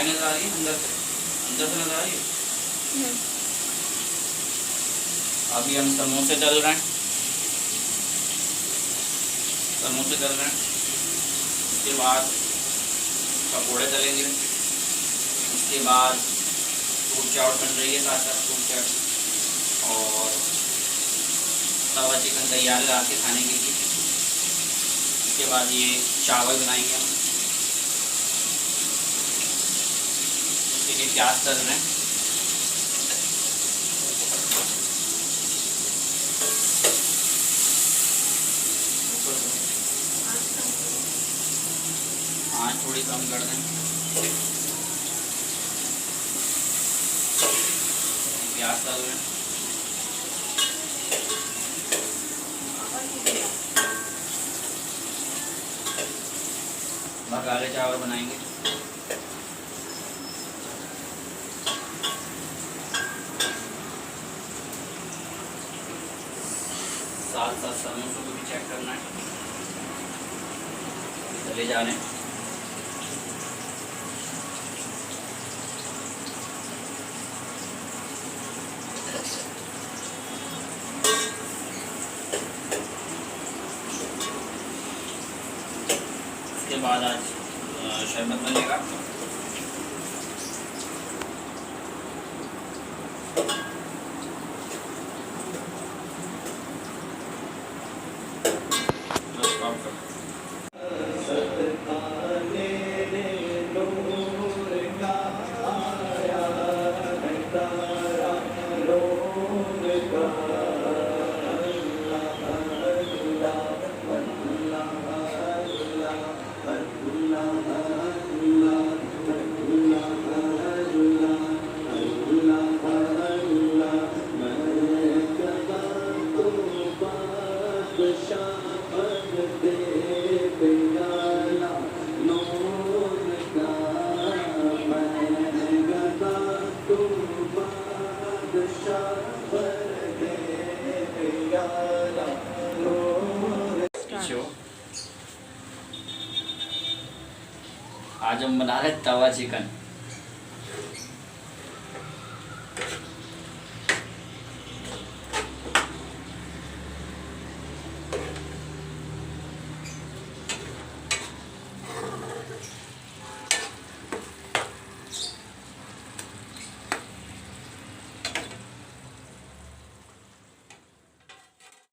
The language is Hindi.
नजर आ रही है अंदर से नजर आ रही है। अभी हम समोसे तल रहे हैं, उसके बाद पकौड़े तलेंगे, उसके बाद फ्रूट चाट बन रही है, साथ साथ फ्रूट चाट, और तवा चिकन तैयार है रात के खाने के लिए। उसके बाद ये चावल बनाएंगे हम, उसके लिए प्याज तल रहे हैं। आँच थोड़ी कम कर दें। प्याज तल रहे हैं। बघारे चावल बनाएंगे। साथ साथ समोसों को भी चेक करना है, चले जा रहे हैं। उसके बाद आज शरबत बनेगा। आज हम बना रहे तवा चिकन।